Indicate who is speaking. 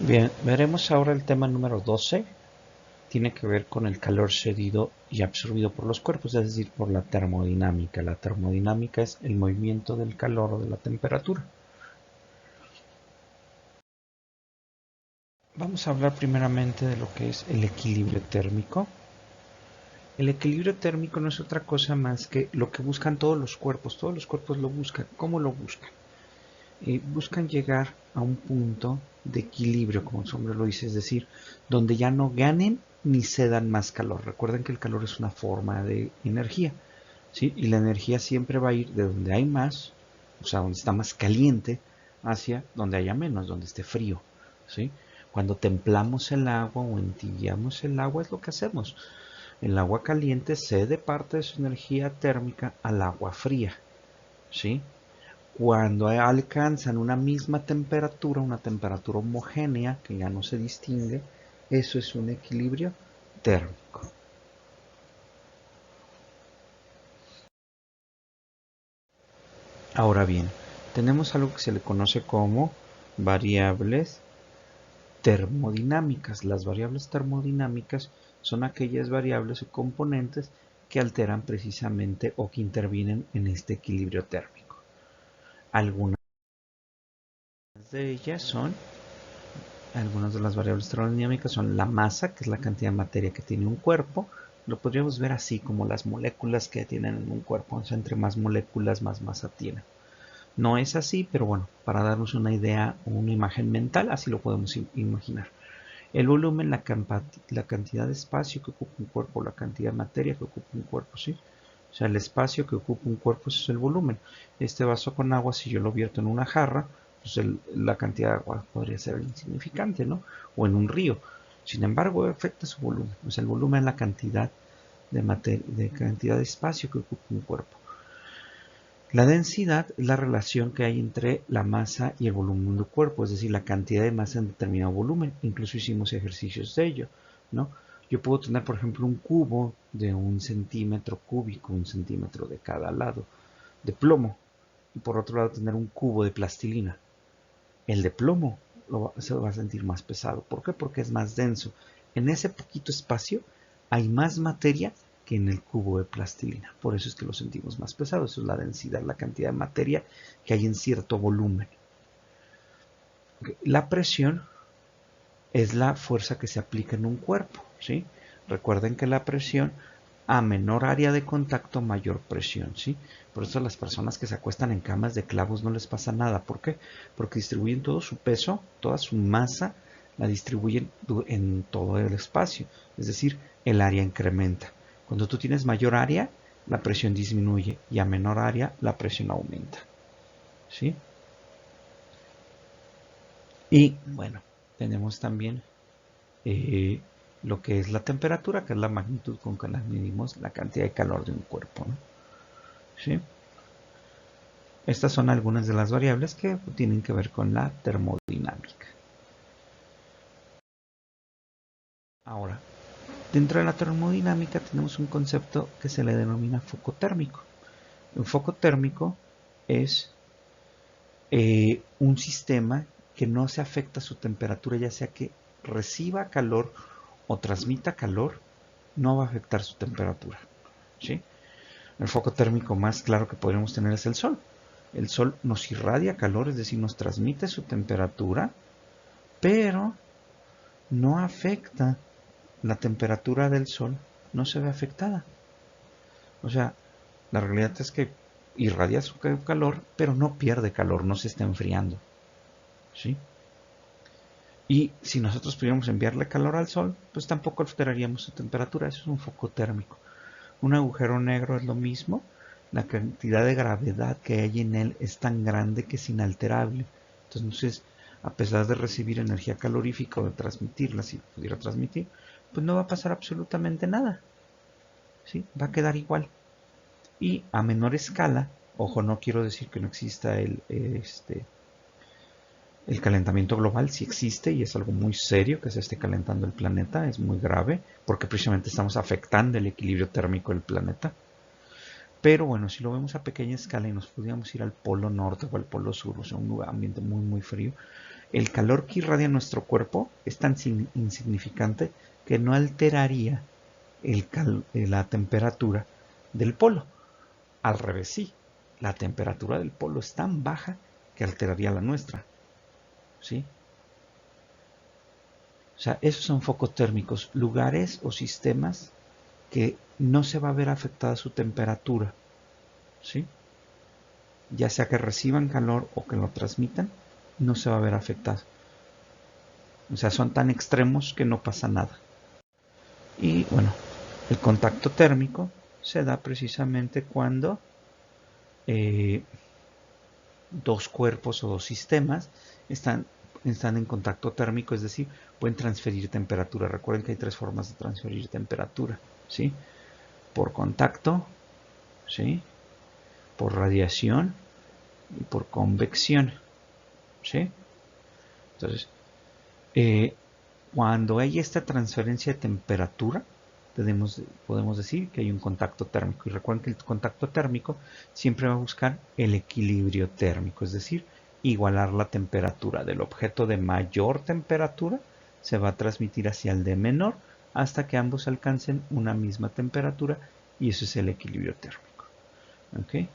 Speaker 1: Bien, veremos ahora el tema número 12. Tiene que ver con el calor cedido y absorbido por los cuerpos, es decir, por la termodinámica. La termodinámica es el movimiento del calor o de la temperatura. Vamos a hablar primeramente de lo que es el equilibrio térmico. El equilibrio térmico no es otra cosa más que lo que buscan todos los cuerpos lo buscan. ¿Cómo lo buscan? Buscan llegar a un punto de equilibrio, como su nombre lo dice, es decir, donde ya no ganen ni cedan más calor. Recuerden que el calor es una forma de energía, ¿sí? Y la energía siempre va a ir de donde hay más, o sea, donde está más caliente, hacia donde haya menos, donde esté frío, ¿sí? Cuando templamos el agua o entibiamos el agua es lo que hacemos. El agua caliente cede parte de su energía térmica al agua fría, ¿sí? Cuando alcanzan una misma temperatura, una temperatura homogénea que ya no se distingue, eso es un equilibrio térmico. Ahora bien, tenemos algo que se le conoce como variables termodinámicas. Las variables termodinámicas son aquellas variables o componentes que alteran precisamente o que intervienen en este equilibrio térmico. Algunas de ellas son Algunas de las variables termodinámicas son la masa, que es la cantidad de materia que tiene un cuerpo. Lo podríamos ver así como las moléculas que tienen en un cuerpo. O sea, entre más moléculas, más masa tiene. No es así, pero bueno, para darnos una idea o una imagen mental, así lo podemos imaginar. El volumen, la cantidad de espacio que ocupa un cuerpo, la cantidad de materia que ocupa un cuerpo, ¿sí? O sea, el espacio que ocupa un cuerpo es el volumen. Este vaso con agua, si yo lo vierto en una jarra, pues la cantidad de agua podría ser insignificante, ¿no? O en un río. Sin embargo, afecta su volumen. O sea, el volumen es la cantidad de cantidad de espacio que ocupa un cuerpo. La densidad es la relación que hay entre la masa y el volumen del cuerpo, es decir, la cantidad de masa en determinado volumen. Incluso hicimos ejercicios de ello, ¿no? Yo puedo tener, por ejemplo, un cubo de 1 centímetro cúbico, 1 centímetro de cada lado, de plomo, y por otro lado tener un cubo de plastilina. El de plomo se va a sentir más pesado. ¿Por qué? Porque es más denso. En ese poquito espacio hay más materia que en el cubo de plastilina. Por eso es que lo sentimos más pesado. Eso es la densidad, la cantidad de materia que hay en cierto volumen. La presión es la fuerza que se aplica en un cuerpo, ¿sí? Recuerden que la presión, a menor área de contacto, mayor presión, ¿sí? Por eso las personas que se acuestan en camas de clavos no les pasa nada. ¿Por qué? Porque distribuyen todo su peso, toda su masa, la distribuyen en todo el espacio. Es decir, el área incrementa. Cuando tú tienes mayor área, la presión disminuye y a menor área, la presión aumenta, ¿sí? Y bueno, tenemos también eh, lo que es la temperatura, que es la magnitud con que las medimos la cantidad de calor de un cuerpo, ¿no? ¿Sí? Estas son algunas de las variables que tienen que ver con la termodinámica. Ahora, dentro de la termodinámica tenemos un concepto que se le denomina foco térmico. Un foco térmico es un sistema que no se afecta a su temperatura, ya sea que reciba calor o transmita calor, no va a afectar su temperatura, ¿sí? El foco térmico más claro que podríamos tener es el Sol. El Sol nos irradia calor, es decir, nos transmite su temperatura, pero no afecta la temperatura del Sol, no se ve afectada. O sea, la realidad es que irradia su calor, pero no pierde calor, no se está enfriando, ¿sí? Y si nosotros pudiéramos enviarle calor al Sol, pues tampoco alteraríamos su temperatura. Eso es un foco térmico. Un agujero negro es lo mismo. La cantidad de gravedad que hay en él es tan grande que es inalterable. Entonces, a pesar de recibir energía calorífica o de transmitirla, si pudiera transmitir, pues no va a pasar absolutamente nada, ¿sí? Va a quedar igual. Y a menor escala, ojo, no quiero decir que no exista el calentamiento global, sí existe y es algo muy serio que se esté calentando el planeta, es muy grave, porque precisamente estamos afectando el equilibrio térmico del planeta. Pero bueno, si lo vemos a pequeña escala y nos pudiéramos ir al polo norte o al polo sur, o sea, un ambiente muy muy frío, El calor que irradia nuestro cuerpo es tan insignificante que no alteraría la temperatura del polo. Al revés, sí, la temperatura del polo es tan baja que alteraría la nuestra. ¿Sí? O sea, esos son focos térmicos, lugares o sistemas que no se va a ver afectada su temperatura. ¿Sí? Ya sea que reciban calor o que lo transmitan, no se va a ver afectado. O sea, son tan extremos que no pasa nada. Y bueno, el contacto térmico se da precisamente cuando dos cuerpos o dos sistemas están en contacto térmico, es decir, pueden transferir temperatura. Recuerden que hay tres formas de transferir temperatura, ¿sí? Por contacto, ¿sí? Por radiación y por convección, ¿sí? Entonces, cuando hay esta transferencia de temperatura, podemos decir que hay un contacto térmico. Y recuerden que el contacto térmico siempre va a buscar el equilibrio térmico, es decir, igualar la temperatura del objeto de mayor temperatura se va a transmitir hacia el de menor hasta que ambos alcancen una misma temperatura y eso es el equilibrio térmico. ¿Okay?